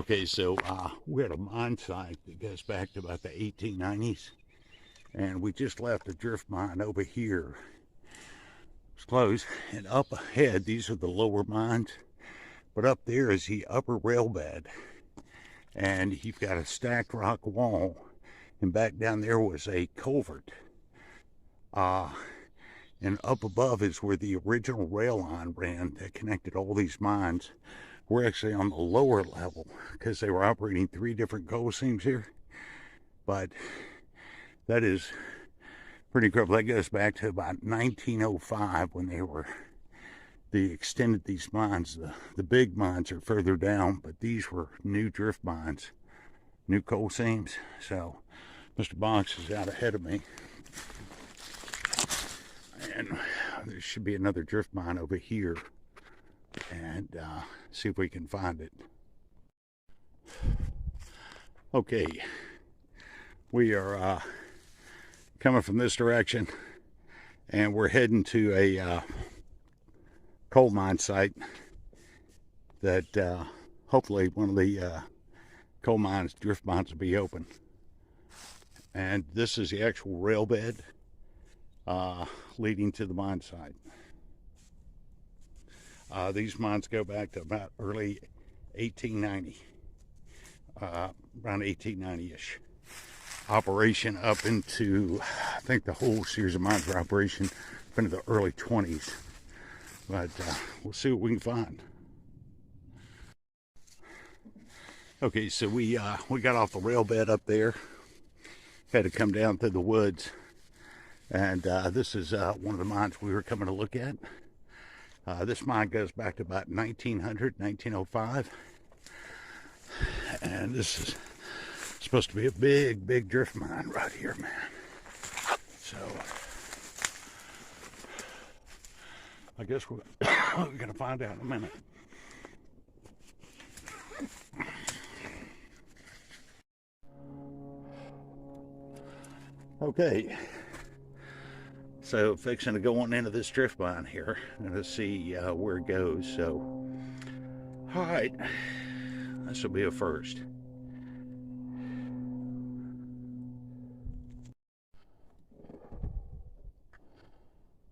Okay, so we're at a mine site that goes back to about the 1890s, and we just left a drift mine over here. It's closed, and up ahead, these are the lower mines, but up there is the upper rail bed, and you've got a stacked rock wall, and back down there was a culvert. And up above is where the original rail line ran that connected all these mines. We're actually on the lower level because they were operating 3 different coal seams here. But that is pretty incredible. That goes back to about 1905 when they extended these mines. The big mines are further down, but these were new drift mines, new coal seams. So Mr. Box is out ahead of me. And there should be another drift mine over here, and see if we can find it. Okay, we are coming from this direction, and we're heading to a coal mine site that hopefully one of the coal mines, drift mines, will be open. And this is the actual rail bed leading to the mine site. These mines go back to about early 1890, around 1890-ish. Operation up into, I think the whole series of mines were operation up into the early 20s. But we'll see what we can find. Okay, so we got off the rail bed up there, had to come down through the woods. And this is one of the mines we were coming to look at. This mine goes back to about 1900, 1905. And this is supposed to be a big, big drift mine right here, man. So, I guess we're going to find out in a minute. Okay. So fixing to go on into this drift mine here and to see where it goes. So, all right, this will be a first.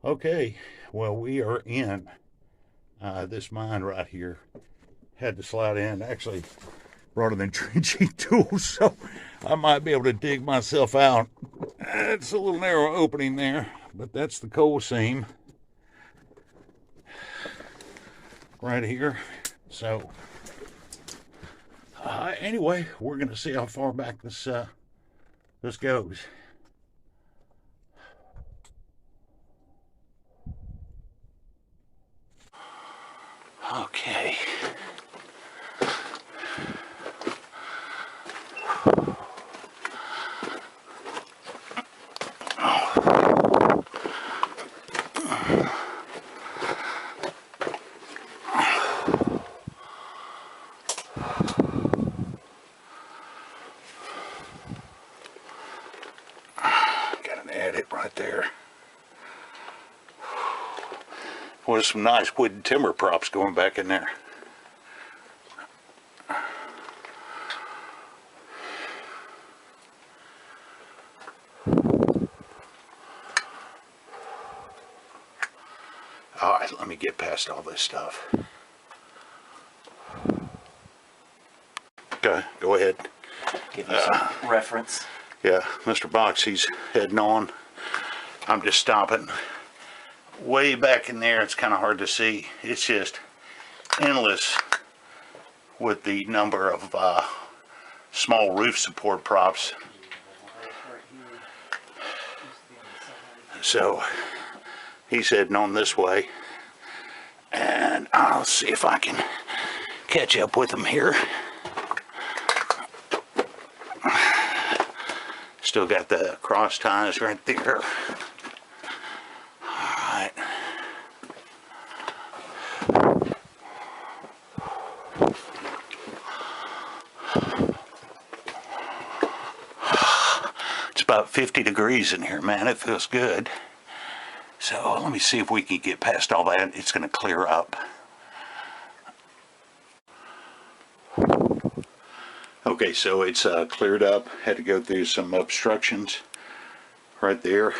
Okay, well, we are in this mine right here. Had to slide in. Actually brought an entrenching tool, so I might be able to dig myself out. It's a little narrow opening there, but that's the coal seam right here. So anyway, we're going to see how far back this goes. Okay. Right there. Well, there's some nice wooden timber props going back in there. All right, let me get past all this stuff. Okay, go ahead. Give you some reference. Yeah, Mr. Box, he's heading on. I'm just stopping. Way back in there, it's kind of hard to see. It's just endless with the number of small roof support props. So he's heading on this way, and I'll see if I can catch up with him here. Still got the cross ties right there. Alright. It's about 50 degrees in here, man. It feels good. So let me see if we can get past all that. It's going to clear up. Okay, so it's cleared up. Had to go through some obstructions right there.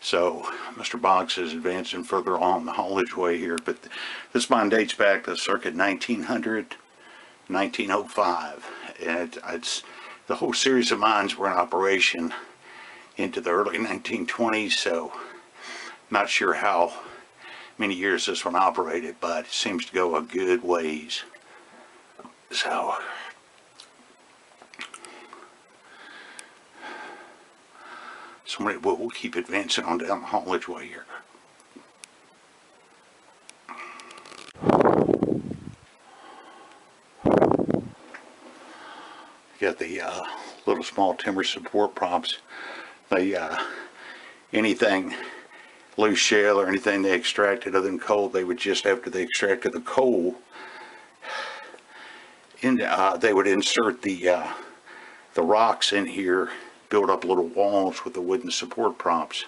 So Mr. Boggs is advancing further along the haulage way here, but this mine dates back to circa 1900, 1905. And it's the whole series of mines were in operation into the early 1920s, so not sure how many years this one operated, but it seems to go a good ways. So we'll keep advancing on down the haulage way here. Got the little small timber support props. They anything loose shell or anything they extracted other than coal, they would just, after they extracted the coal, they would insert the rocks in here, build up little walls with the wooden support props.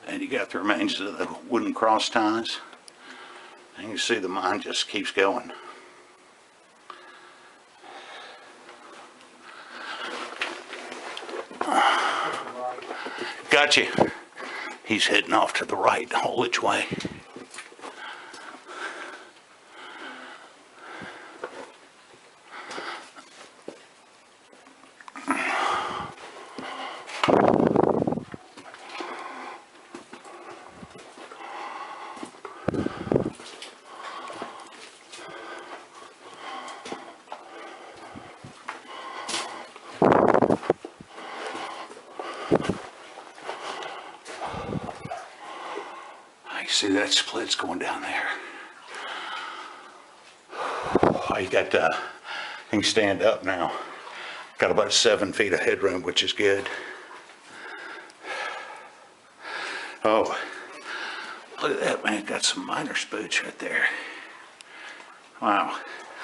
And you got the remains of the wooden cross ties. And you can see the mine just keeps going. Gotcha. He's heading off to the right, haulage way. See that split's going down there. Oh, you got you can stand up now. Got about 7 feet of headroom, which is good. Oh, look at that, man. Got some miner's boots right there. Wow.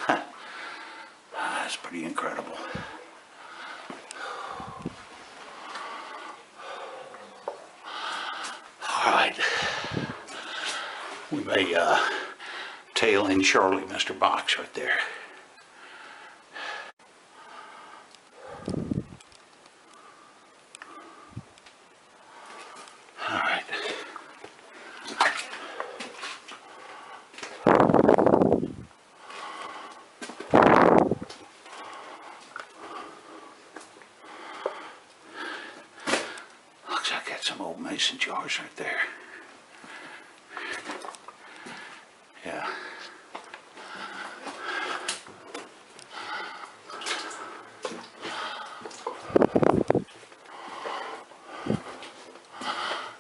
That's pretty incredible. All right. We may tail in Charlie, Mr. Box right there. All right. Looks like I got some old mason jars right there. Yeah.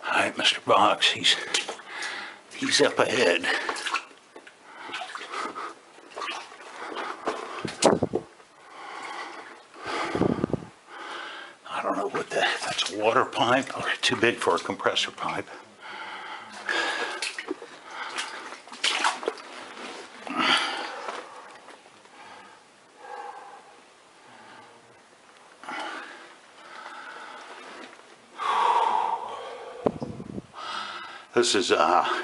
All right, Mr. Box, he's up ahead. I don't know what that's a water pipe or too big for a compressor pipe. This is,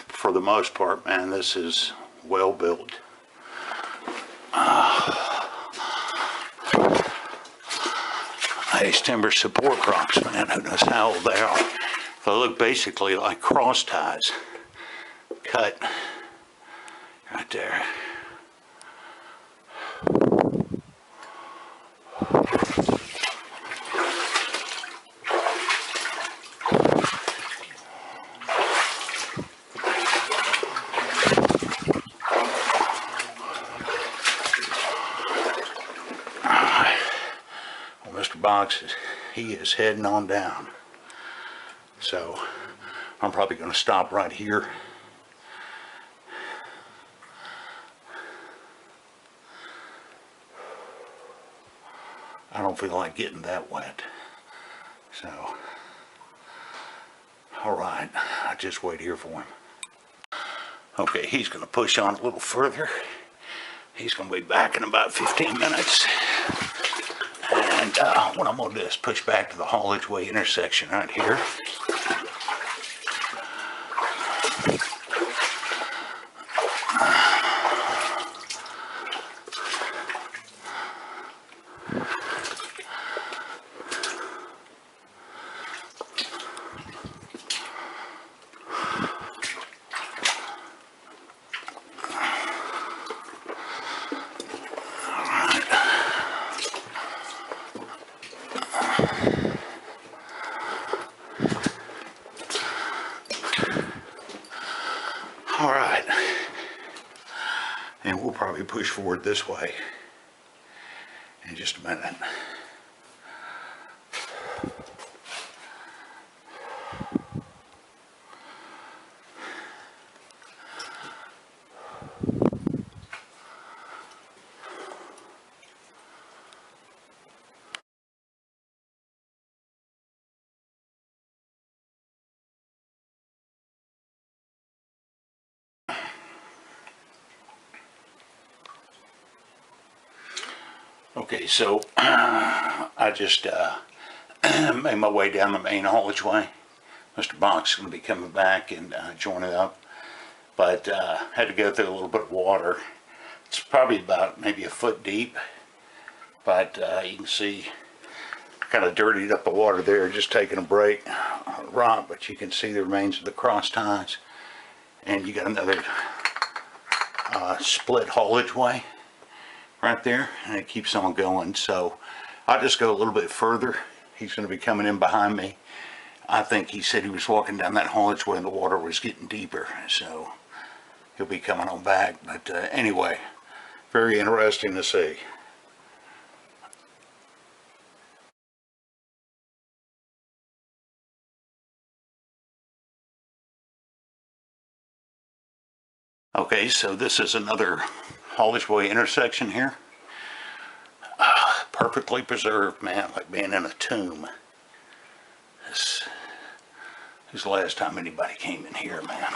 for the most part, man, this is well built. These timber support props, man, who knows how old they are. They look basically like cross ties cut right there. Box, he is heading on down. So I'm probably going to stop right here. I don't feel like getting that wet. So, all right, I just wait here for him. Okay, he's going to push on a little further. He's going to be back in about 15 minutes. And what I'm going to do is push back to the haulage way intersection right here. All right, and we'll probably push forward this way in just a minute. Okay, so I just made my way down the main haulageway. Mr. Box is going to be coming back and joining up, but had to go through a little bit of water. It's probably about maybe a foot deep, but you can see kind of dirtied up the water there, just taking a break on the rock, but you can see the remains of the cross ties, and you got another split haulageway right there, and it keeps on going. So I'll just go a little bit further. He's going to be coming in behind me. I think he said he was walking down that haulageway and the water was getting deeper, so he'll be coming on back. But anyway, very interesting to see. Okay, so this is another haulageway intersection here. Perfectly preserved, man, like being in a tomb. This is the last time anybody came in here, man.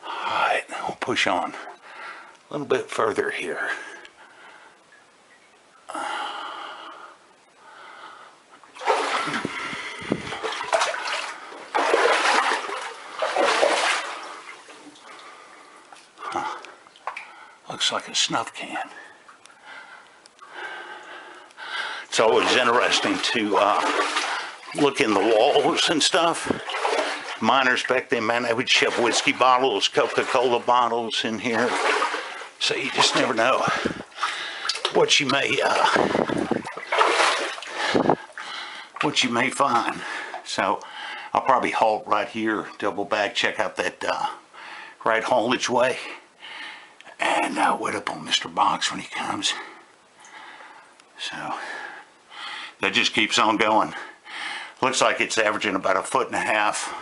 Alright, we'll push on a little bit further here. Looks like a snuff can. It's always interesting to look in the walls and stuff. Miners back then, man, they would shove whiskey bottles, Coca-Cola bottles in here. So you just never know what you may find. So I'll probably halt right here, double back, check out that right haulageway, and wait up on Mr. Box when he comes. So that just keeps on going. Looks like it's averaging about 1.5 feet,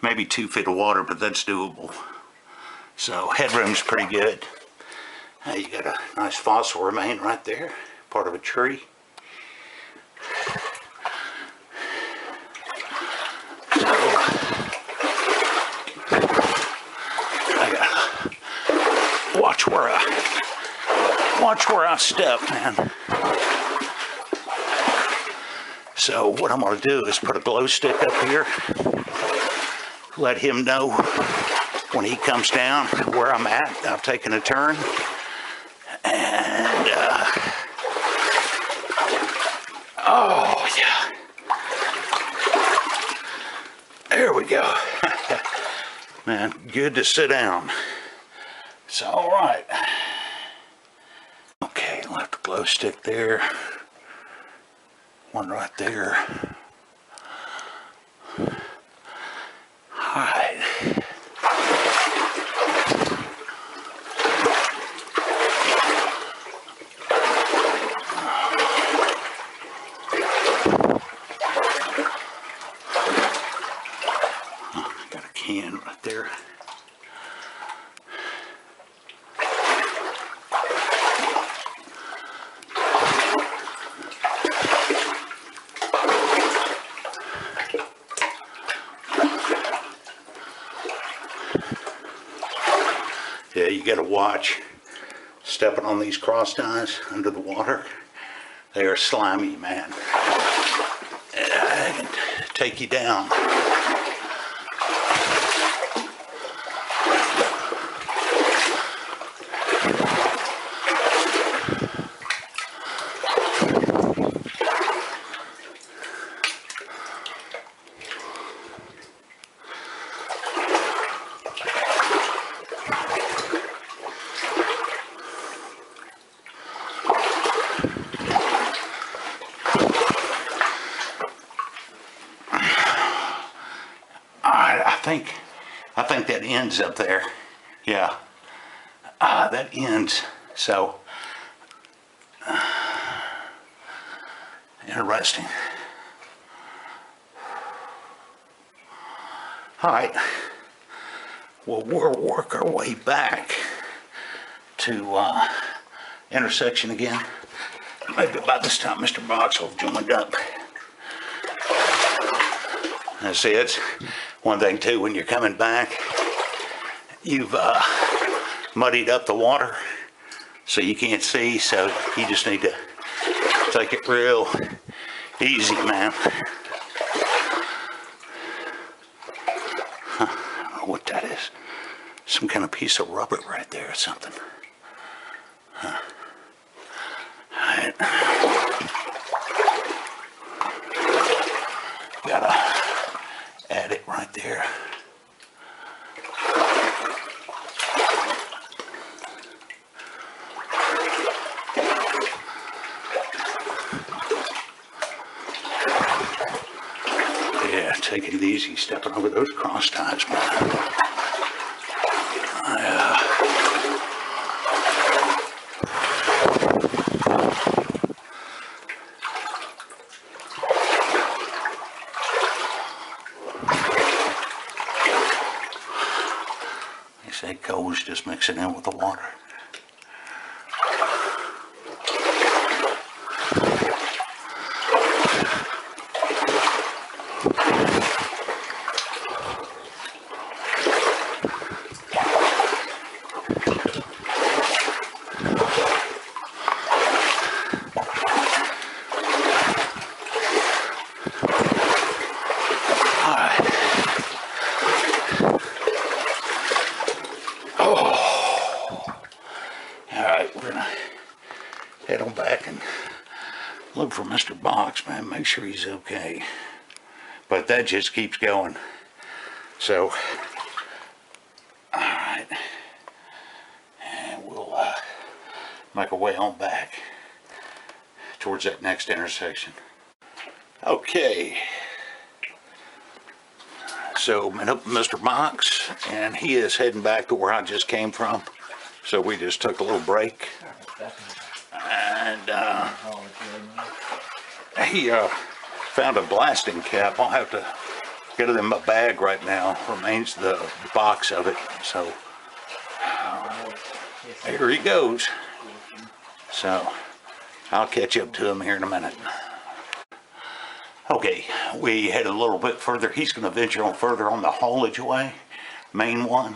maybe 2 feet of water, but that's doable. So headroom's pretty good. You got a nice fossil remain right there, part of a tree. So I gotta watch where I step, man. So what I'm going to do is put a glow stick up here, let him know when he comes down where I'm at. I'm taking a turn, and oh yeah, there we go. Man, good to sit down. It's all right. Okay, left the glow stick there. One right there. Alright. Got a can right there. Yeah, you gotta watch stepping on these cross ties under the water. They are slimy, man. I can take you down. I think that ends up there. Yeah, that ends. So interesting. All right. Well, we'll work our way back to intersection again. Maybe by this time Mr. Box will have joined up. I see, it's one thing too, when you're coming back, you've muddied up the water so you can't see, so you just need to take it real easy, man. I don't know what that is. Some kind of piece of rubber right there or something. All right. Gotta add it right there. Yeah, taking it easy, stepping over those cross ties, man. That coal's just mixing in with the water. Head on back and look for Mr. Box, man, make sure he's okay. But that just keeps going. So, alright. And we'll make our way on back towards that next intersection. Okay. So, met up with Mr. Box, and he is heading back to where I just came from. So we just took a little break. And he found a blasting cap. I'll have to get it in my bag right now. Remains the box of it. So here he goes. So I'll catch up to him here in a minute. Okay, we head a little bit further. He's going to venture on further on the haulage way, main one.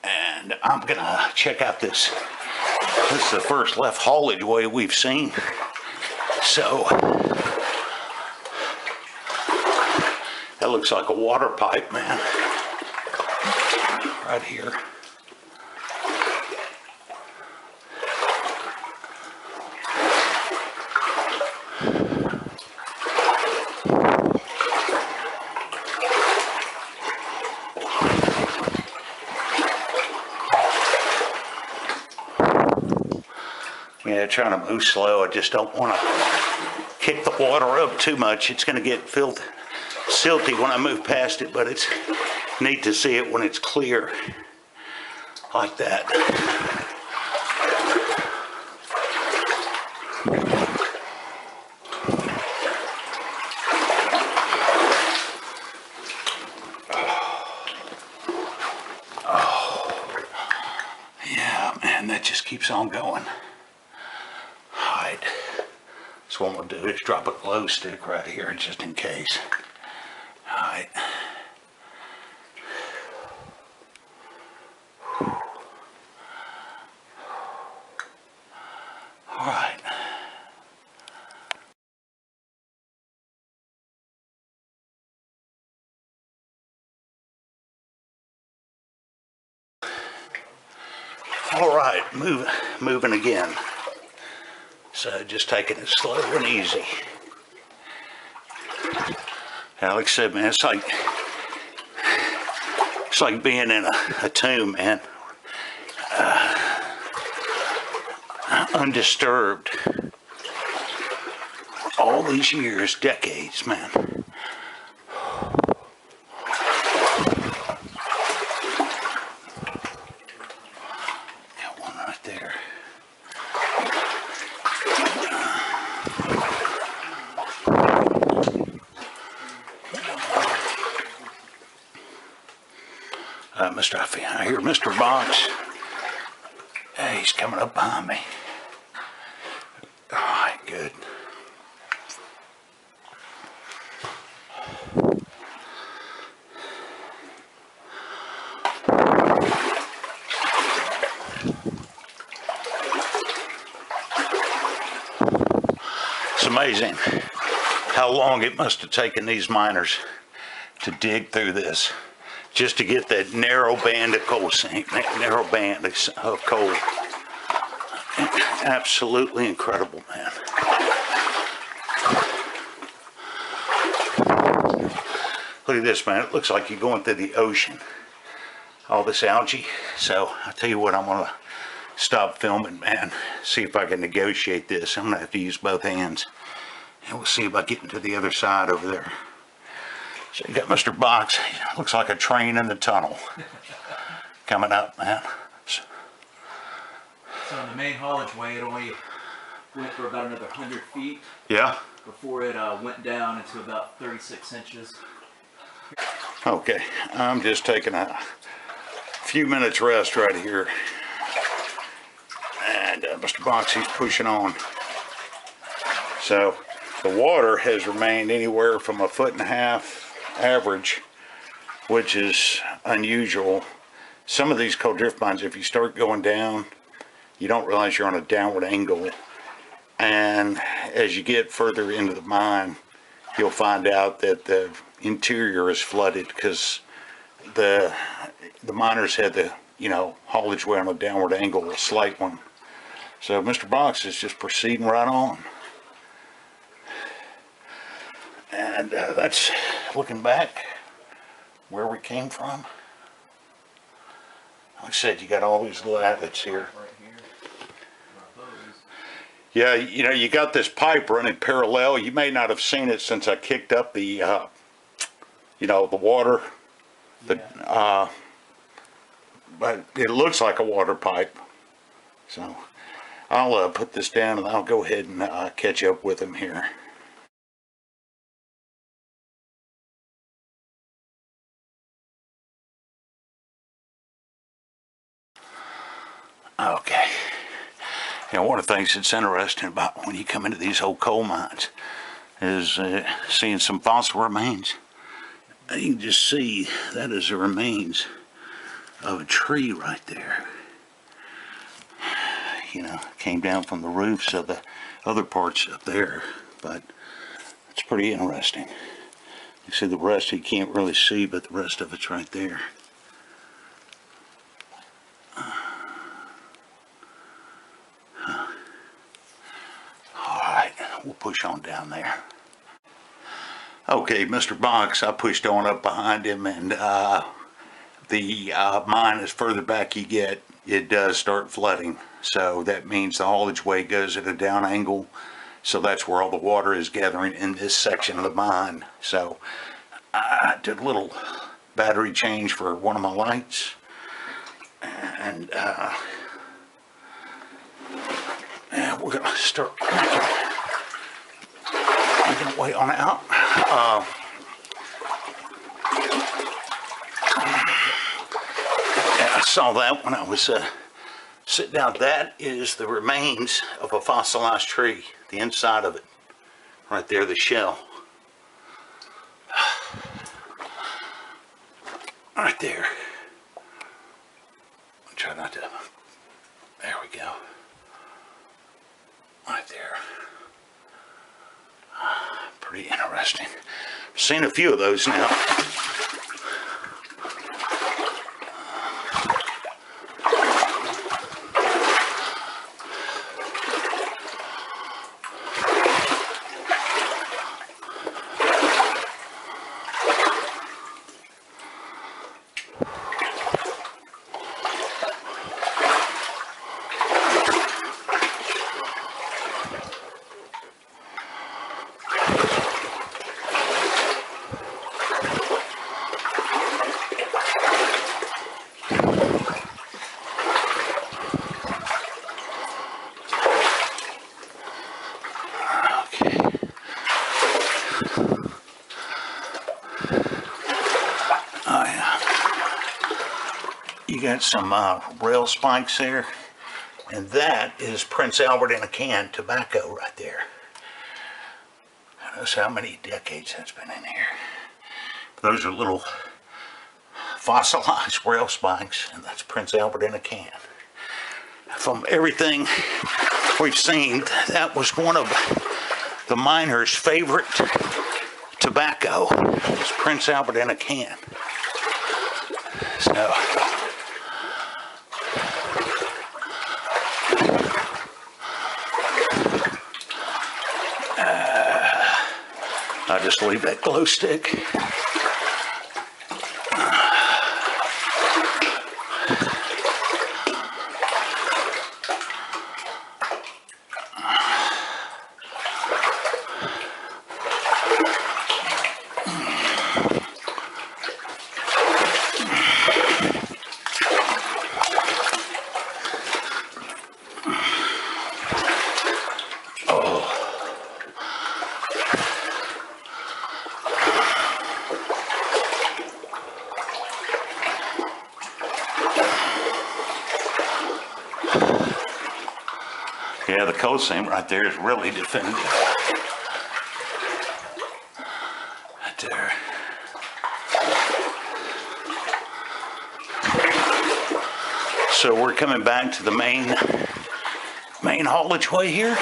And I'm going to check out this. This is the first left haulage way we've seen. So, that looks like a water pipe, man. Right here. Yeah, trying to move slow. I just don't want to kick the water up too much. It's going to get silty when I move past it, but it's neat to see it when it's clear like that. Oh, yeah, man, that just keeps on going. So what I'm going to do is drop a glow stick right here just in case. Alright. All right, moving again. So just taking it slow and easy. Alex said, man, it's like being in a tomb, man. Undisturbed. All these years, decades, man. Got one right there. I hear Mr. Box. Hey, he's coming up behind me. All right, good. It's amazing how long it must have taken these miners to dig through this just to get that narrow band of coal seam, that narrow band of coal. Absolutely incredible, man. Look at this, man. It looks like you're going through the ocean. All this algae. So I'll tell you what, I'm gonna stop filming, man. See if I can negotiate this. I'm gonna have to use both hands. And we'll see about getting to the other side over there. So you got Mr. Box. Looks like a train in the tunnel. Coming up, man. So on the main haulage way, it only went for about another 100 feet. Yeah. Before it went down into about 36 inches. Okay, I'm just taking a few minutes rest right here. And Mr. Box, he's pushing on. So the water has remained anywhere from 1.5 feet average, which is unusual. Some of these coal drift mines, if you start going down, you don't realize you're on a downward angle. And as you get further into the mine, you'll find out that the interior is flooded because the miners had the, haulage way on a downward angle, a slight one. So Mr. Box is just proceeding right on. And that's looking back where we came from. Like I said, you got all these little outlets here. Yeah, you got this pipe running parallel. You may not have seen it since I kicked up the, the water. But it looks like a water pipe. So I'll put this down and I'll go ahead and catch up with him here. Okay. One of the things that's interesting about when you come into these old coal mines is seeing some fossil remains. You can just see that is the remains of a tree right there. Came down from the roofs of the other parts up there, but it's pretty interesting. You see the rest you can't really see, but the rest of it's right there. We'll push on down there. Okay, Mr. Box, I pushed on up behind him, and the mine, as further back you get, it does start flooding. So that means the haulage way goes at a down angle. So that's where all the water is gathering in this section of the mine. So I did a little battery change for one of my lights. And we're going to start making way on out. I saw that when I was sitting down. That is the remains of a fossilized tree, the inside of it. Right there, the shell. Right there. I'll try not to. There we go. Right there. Pretty interesting. I've seen a few of those now. got some rail spikes there, and that is Prince Albert in a can tobacco right there. Notice how many decades that's been in here. Those are little fossilized rail spikes, and that's Prince Albert in a can. From everything we've seen, that was one of the miners' favorite tobacco, was Prince Albert in a can. So I'll just leave that glow stick. Yeah, the coal seam right there is really definitive. Right there. So we're coming back to the main haulage way here.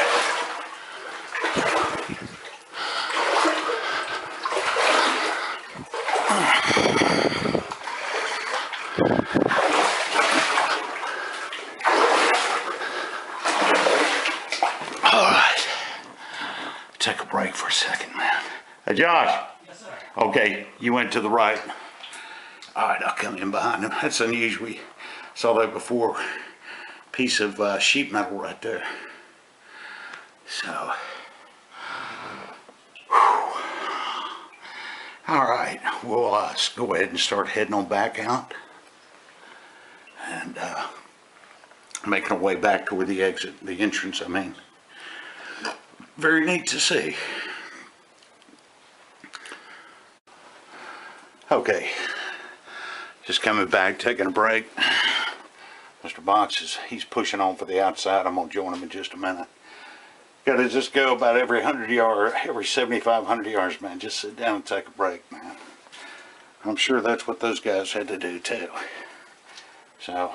Take a break for a second, man. Hey, Josh. Yes, sir. Okay, you went to the right. All right, I'll come in behind him. That's unusual. We saw that before. Piece of sheet metal right there. So, whew. All right, we'll go ahead and start heading on back out, and making our way back to where the entrance, I mean. Very neat to see. Okay, just coming back, taking a break. Mr. Box he's pushing on for the outside. I'm gonna join him in just a minute. Gotta just go about every 100 yards, every 7,500 yards, man. Just sit down and take a break, man. I'm sure that's what those guys had to do too. So,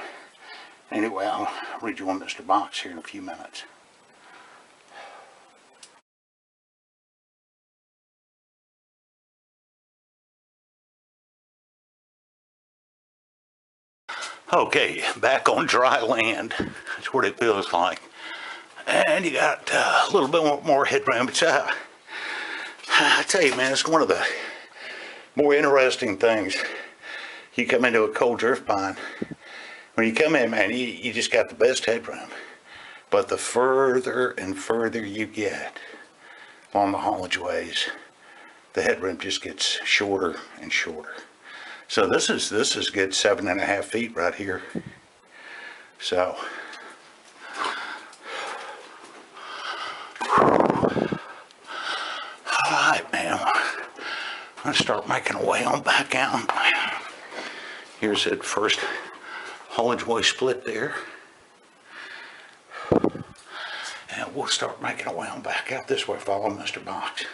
anyway, I'll rejoin Mr. Box here in a few minutes. Okay, back on dry land. That's what it feels like. And you got a little bit more headroom. But I tell you, man, it's one of the more interesting things. You come into a coal drift pine. When you come in, man, you just got the best headroom. But the further and further you get on the haulage ways, the headroom just gets shorter and shorter. So this is good 7.5 feet right here. So all right, man. I'm gonna start making our way on back out. Here's that first haulage way split there. And we'll start making our way on back out this way. Follow Mr. Box.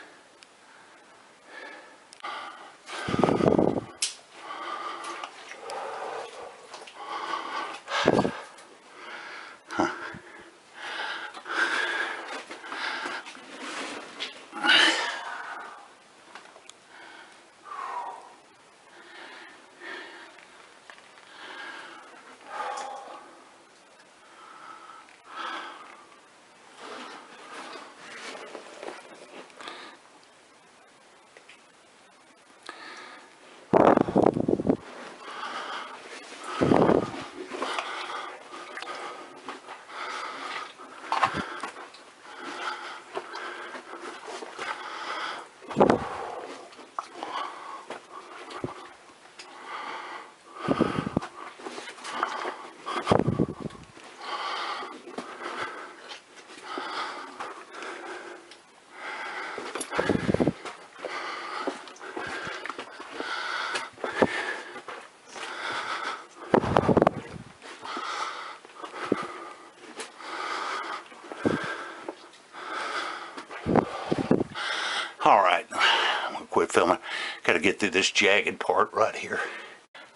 All right, I'm gonna quit filming. Gotta get through this jagged part right here.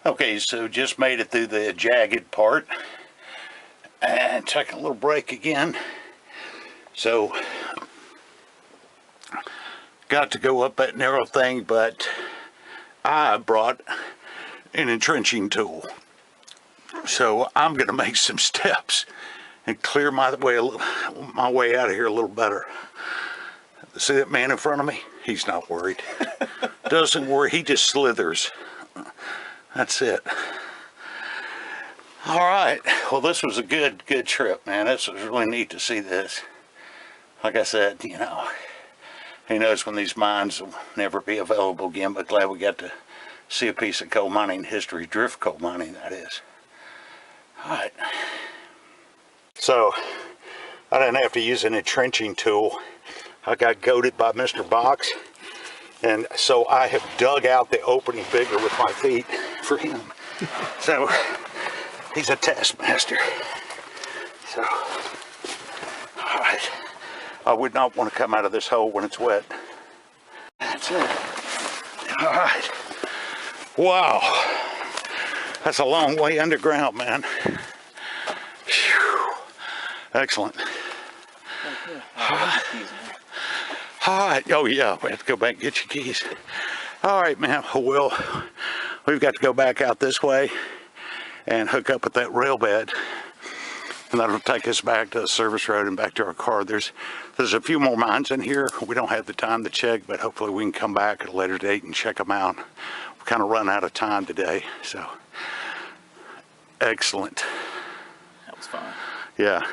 Okay, so just made it through the jagged part and taking a little break again. So got to go up that narrow thing, but I brought an entrenching tool. So I'm gonna make some steps and clear my way out of here a little better. See that man in front of me? He's not worried. Doesn't worry, he just slithers. That's it. All right, well, this was a good trip, man. This was really neat to see this. Like I said, you know, who knows when these mines will never be available again, but glad we got to see a piece of coal mining history, drift coal mining, that is. All right. So, I didn't have to use an entrenching tool. I got goaded by Mr. Box, and so I have dug out the opening bigger with my feet for him. So, he's a taskmaster. So, all right. I would not want to come out of this hole when it's wet. That's it. All right. Wow. That's a long way underground, man. Whew. Excellent. All right. Oh, yeah. We have to go back and get your keys. All right, man. Well, we've got to go back out this way and hook up with that rail bed. And that'll take us back to the service road and back to our car. There's a few more mines in here. We don't have the time to check, but hopefully we can come back at a later date and check them out. We kind of run out of time today, so excellent. That was fun. Yeah.